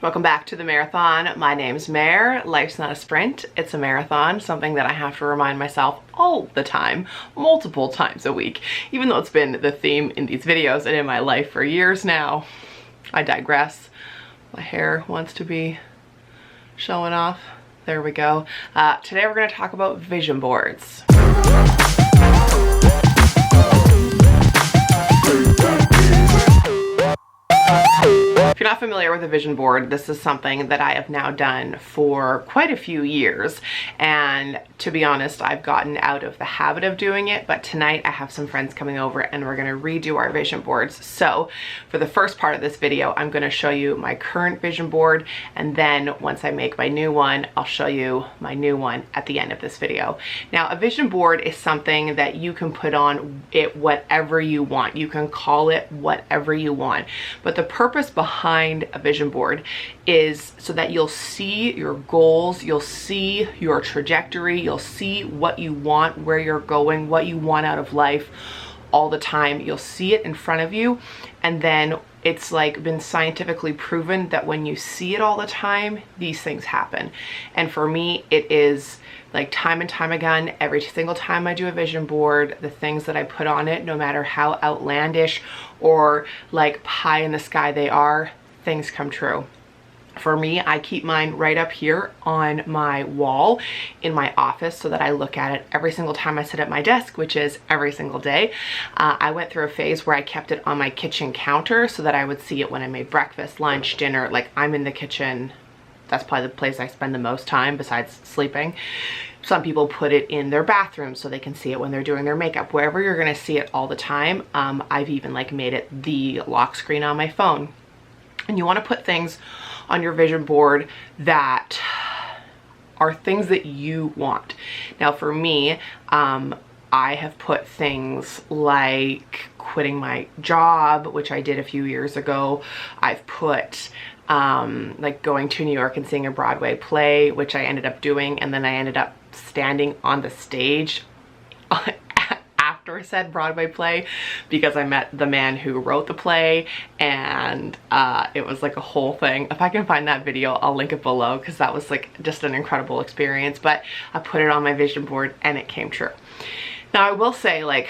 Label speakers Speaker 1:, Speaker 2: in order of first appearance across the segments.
Speaker 1: Welcome back to the marathon. My name's Mare. Life's not a sprint, it's a marathon, something that I have to remind myself all the time, multiple times a week, even though it's been the theme in these videos and in my life for years now. I digress. My hair wants to be showing off. There we go. Today we're going to talk about vision boards. If you're not familiar with a vision board, this is something that I have now done for quite a few years, and to be honest, I've gotten out of the habit of doing it, but tonight I have some friends coming over and we're going to redo our vision boards. So for the first part of this video, I'm going to show you my current vision board, and then once I make my new one, I'll show you my new one at the end of this video. Now, a vision board is something that you can put on it whatever you want. You can call it whatever you want, but the purpose behind a vision board is so that you'll see your goals, you'll see your trajectory, you'll see what you want, where you're going, what you want out of life all the time. You'll see it in front of you, and then it's like been scientifically proven that when you see it all the time, these things happen. And for me, it is like time and time again, every single time I do a vision board, the things that I put on it, no matter how outlandish or like pie in the sky they are, things come true. For me, I keep mine right up here on my wall in my office so that I look at it every single time I sit at my desk, which is every single day. I went through a phase where I kept it on my kitchen counter so that I would see it when I made breakfast, lunch, dinner. Like, I'm in the kitchen. That's probably the place I spend the most time besides sleeping. Some people put it in their bathroom so they can see it when they're doing their makeup. Wherever you're gonna see it all the time. I've even like made it the lock screen on my phone. And you wanna put things on your vision board that are things that you want. Now for me, I have put things like quitting my job, which I did a few years ago. I've put like going to New York and seeing a Broadway play, which I ended up doing, and then I ended up standing on the stage after said Broadway play because I met the man who wrote the play, and it was like a whole thing. If I can find that video, I'll link it below because that was like just an incredible experience. But I put it on my vision board and it came true. Now I will say, like,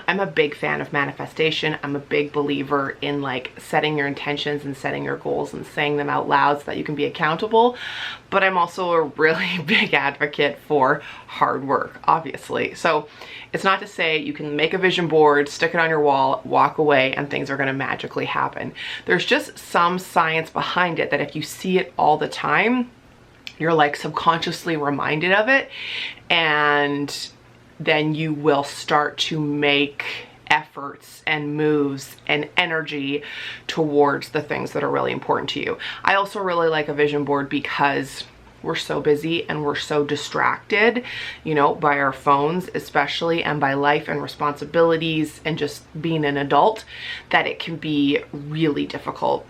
Speaker 1: I'm a big fan of manifestation. I'm a big believer in like setting your intentions and setting your goals and saying them out loud so that you can be accountable. But I'm also a really big advocate for hard work, obviously. So it's not to say you can make a vision board, stick it on your wall, walk away, and things are gonna magically happen. There's just some science behind it that if you see it all the time, you're like subconsciously reminded of it, and then you will start to make efforts and moves and energy towards the things that are really important to you. I also really like a vision board because we're so busy and we're so distracted, you know, by our phones especially, and by life and responsibilities and just being an adult, that it can be really difficult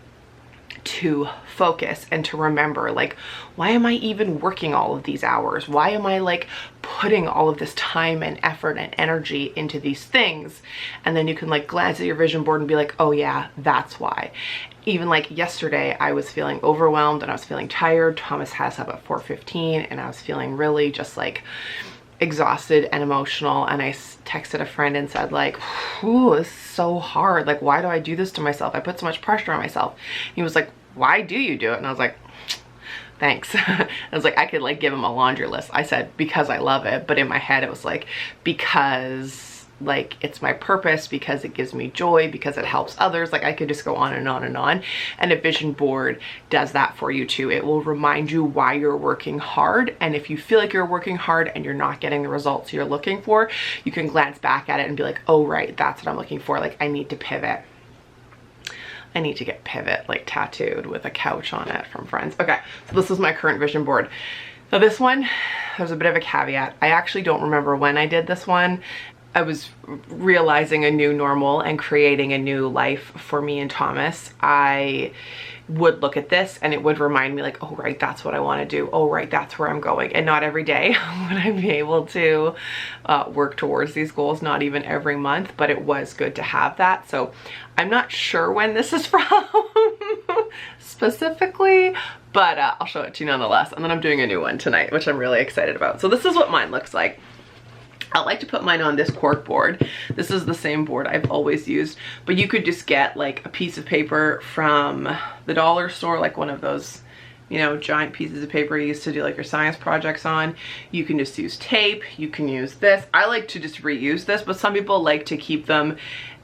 Speaker 1: to focus and to remember, like, why am I even working all of these hours? Why am I like putting all of this time and effort and energy into these things? And then you can like glance at your vision board and be like, oh yeah, that's why. Even like yesterday, I was feeling overwhelmed and I was feeling tired. Thomas has up at 4:15 and I was feeling really just like exhausted and emotional, and I texted a friend and said like, ooh, this is so hard. Like, why do I do this to myself? I put so much pressure on myself. And he was like, why do you do it? And I was like, thanks. I was like, I could like give him a laundry list. I said, because I love it. But in my head, it was like, because like it's my purpose, because it gives me joy, because it helps others. Like, I could just go on and on and on. And a vision board does that for you too. It will remind you why you're working hard. And if you feel like you're working hard and you're not getting the results you're looking for, you can glance back at it and be like, oh right, that's what I'm looking for. Like, I need to pivot. I need to get pivot like tattooed with a couch on it from friends. Okay, so this is my current vision board. Now this one, there's a bit of a caveat. I actually don't remember when I did this one. I was realizing a new normal and creating a new life for me and Thomas, I would look at this and it would remind me like, oh right, that's what I want to do. Oh right, that's where I'm going. And not every day would I be able to work towards these goals, not even every month, but it was good to have that. So I'm not sure when this is from specifically, but I'll show it to you nonetheless. And then I'm doing a new one tonight, which I'm really excited about. So this is what mine looks like. I like to put mine on this cork board. This is the same board I've always used, but you could just get like a piece of paper from the dollar store, like one of those, you know, giant pieces of paper you used to do like your science projects on. You can just use tape. You can use this. I like to just reuse this, but some people like to keep them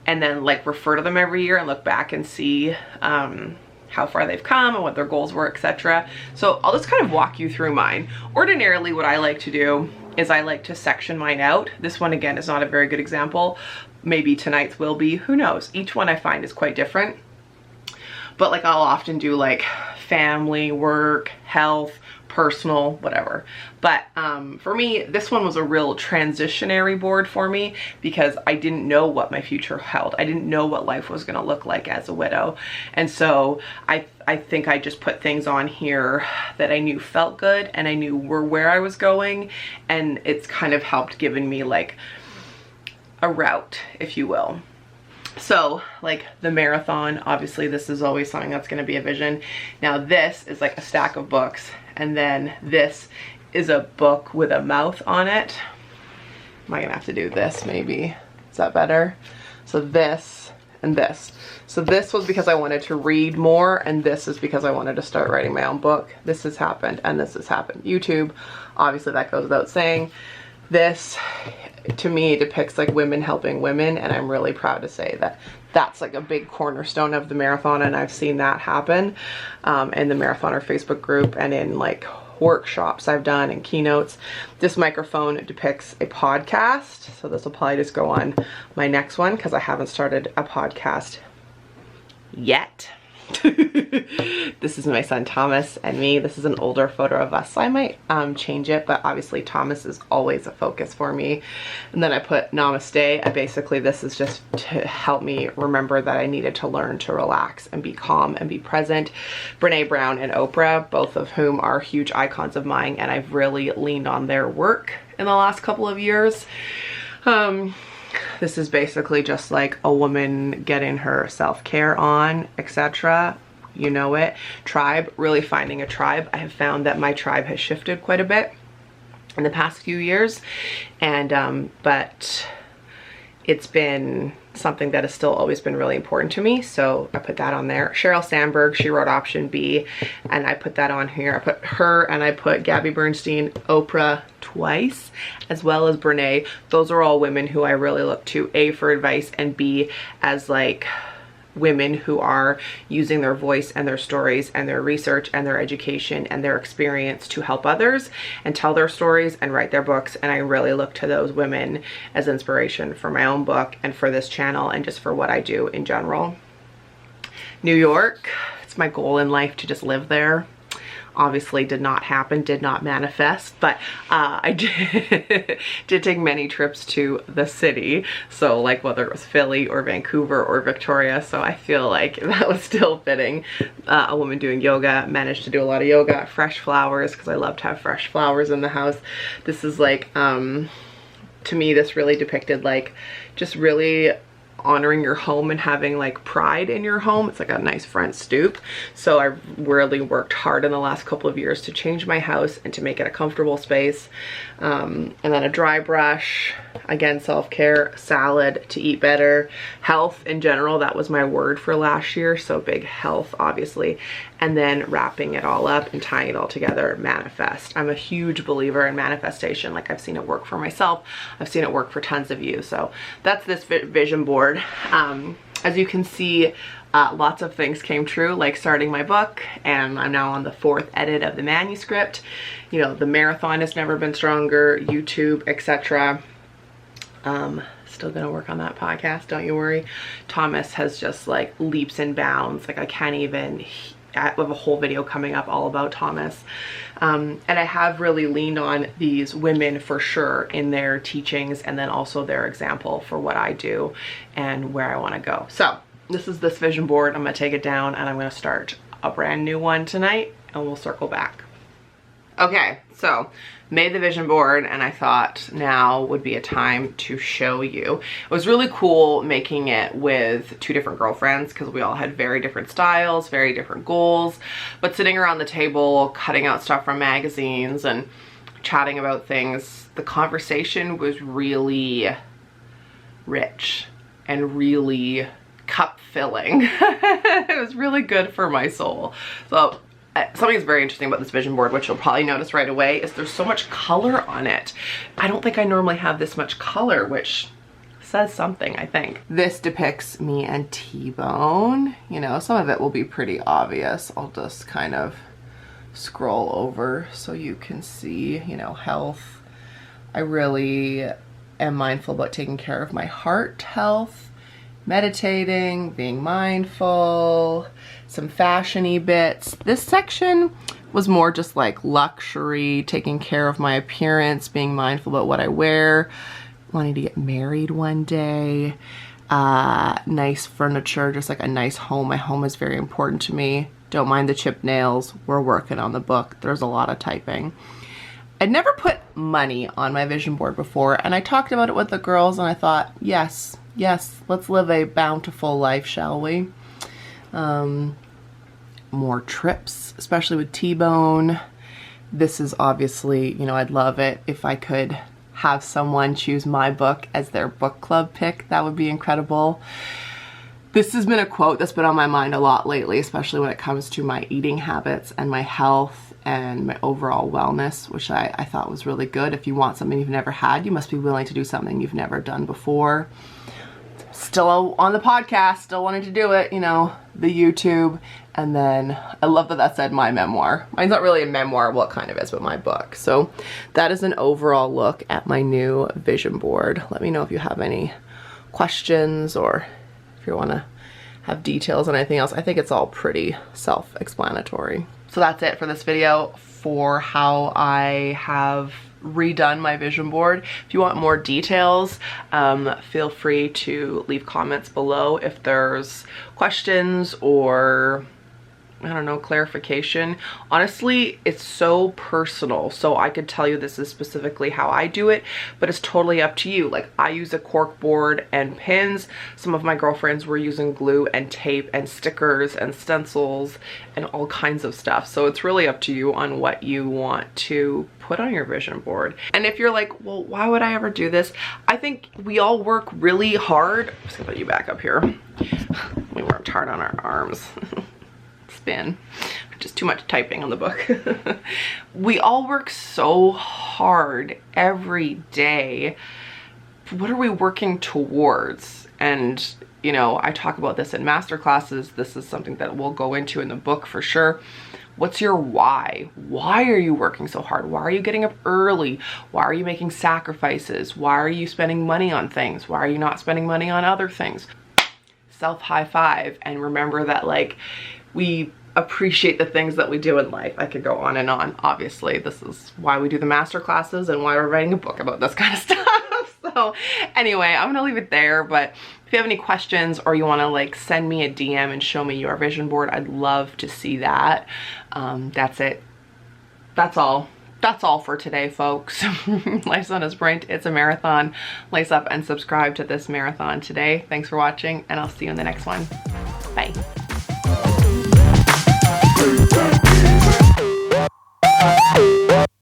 Speaker 1: and then like refer to them every year and look back and see how far they've come and what their goals were, etc. So I'll just kind of walk you through mine. Ordinarily, what I like to do is I like to section mine out. This one again is not a very good example. Maybe tonight's will be, who knows? Each one I find is quite different. But like I'll often do like family, work, health, personal, whatever. But for me, this one was a real transitionary board for me because I didn't know what my future held. I didn't know what life was gonna look like as a widow. And so I think I just put things on here that I knew felt good and I knew were where I was going. And it's kind of helped giving me like a route, if you will. So like the marathon, obviously this is always something that's going to be a vision. Now this is like a stack of books, and then this is a book with a mouth on it. Am I gonna have to do this maybe? Is that better? So this and this. So this was because I wanted to read more, and this is because I wanted to start writing my own book. This has happened and this has happened. YouTube, obviously that goes without saying. This to me depicts like women helping women, and I'm really proud to say that that's like a big cornerstone of the marathon, and I've seen that happen in the marathoner Facebook group and in like workshops I've done and keynotes. This microphone depicts a podcast, so this will probably just go on my next one because I haven't started a podcast yet. This is my son Thomas and me. This is an older photo of us, so I might change it, but obviously Thomas is always a focus for me. And then I put namaste. Basically this is just to help me remember that I needed to learn to relax and be calm and be present. Brene Brown and Oprah, both of whom are huge icons of mine, and I've really leaned on their work in the last couple of years. This is basically just like a woman getting her self-care on, etc. You know it. Tribe, really finding a tribe. I have found that my tribe has shifted quite a bit in the past few years, and but it's been something that has still always been really important to me, so I put that on there. Sheryl Sandberg, she wrote option B, and I put that on here. I put her, and I put Gabby Bernstein, Oprah twice, as well as Brene. Those are all women who I really look to, A, for advice, and B, as like women who are using their voice and their stories and their research and their education and their experience to help others and tell their stories and write their books. And I really look to those women as inspiration for my own book and for this channel and just for what I do in general. New York, it's my goal in life to just live there. Obviously did not happen, did not manifest, but I did take many trips to the city. So like whether it was Philly or Vancouver or Victoria. So I feel like that was still fitting. A woman doing yoga, managed to do a lot of yoga, fresh flowers, because I love to have fresh flowers in the house. This is like, to me, this really depicted like just really honoring your home and having like pride in your home. It's like a nice front stoop. So I really worked hard in the last couple of years to change my house and to make it a comfortable space. And then a dry brush, again, self-care, salad, to eat better, health in general. That was my word for last year. So big health, obviously. And then wrapping it all up and tying it all together, manifest. I'm a huge believer in manifestation. Like I've seen it work for myself. I've seen it work for tons of you. So that's this vision board. As you can see, lots of things came true, like starting my book, and I'm now on the 4th edit of the manuscript. You know, the marathon has never been stronger, YouTube, etc. Still gonna work on that podcast, don't you worry. Thomas has just like leaps and bounds. Like I can't even I have a whole video coming up all about Thomas. And I have really leaned on these women for sure in their teachings, and then also their example for what I do and where I want to go. So this is this vision board. I'm going to take it down and I'm going to start a brand new one tonight, and we'll circle back. Okay, so made the vision board, and I thought now would be a time to show you. It was really cool making it with two different girlfriends because we all had very different styles, very different goals, but sitting around the table, cutting out stuff from magazines and chatting about things, the conversation was really rich and really cup filling. It was really good for my soul. So something that's very interesting about this vision board, which you'll probably notice right away, is there's so much color on it. I don't think I normally have this much color, which says something, I think. This depicts me and T-Bone. You know, some of it will be pretty obvious. I'll just kind of scroll over so you can see, you know, health. I really am mindful about taking care of my heart health, meditating, being mindful, some fashion-y bits. This section was more just like luxury, taking care of my appearance, being mindful about what I wear, wanting to get married one day, nice furniture, just like a nice home. My home is very important to me. Don't mind the chipped nails. We're working on the book. There's a lot of typing. I'd never put money on my vision board before, and I talked about it with the girls, and I thought, yes, let's live a bountiful life, shall we? More trips, especially with T-Bone. This is obviously, you know, I'd love it if I could have someone choose my book as their book club pick. That would be incredible. This has been a quote that's been on my mind a lot lately, especially when it comes to my eating habits and my health and my overall wellness, which I thought was really good. If you want something you've never had, you must be willing to do something you've never done before. Still on the podcast, still wanting to do it, you know, the YouTube. And then I love that that said my memoir. Mine's not really a memoir, well it kind of is, but my book. So that is an overall look at my new vision board. Let me know if you have any questions or if you want to have details on anything else. I think it's all pretty self-explanatory. So that's it for this video for how I have redone my vision board. If you want more details, feel free to leave comments below if there's questions or, I don't know, clarification. Honestly, it's so personal, so I could tell you this is specifically how I do it, but it's totally up to you. Like, I use a cork board and pins. Some of my girlfriends were using glue and tape and stickers and stencils and all kinds of stuff. So it's really up to you on what you want to put on your vision board. And if you're like, well, why would I ever do this? I think we all work really hard. I'm just gonna put you back up here. We worked hard on our arms. Spin, just too much typing on the book. We all work so hard every day. What are we working towards? And you know, I talk about this in master classes. This is something that we'll go into in the book for sure. What's your why? Why are you working so hard? Why are you getting up early? Why are you making sacrifices? Why are you spending money on things? Why are you not spending money on other things? Self high five, and remember that, like, we appreciate the things that we do in life. I could go on and on. Obviously, this is why we do the master classes and why we're writing a book about this kind of stuff. So anyway, I'm gonna leave it there, but if you have any questions or you wanna like send me a DM and show me your vision board, I'd love to see that. That's it. That's all. That's all for today, folks. Life's not a sprint, it's a marathon. Lace up and subscribe to this marathon today. Thanks for watching, and I'll see you in the next one. Bye.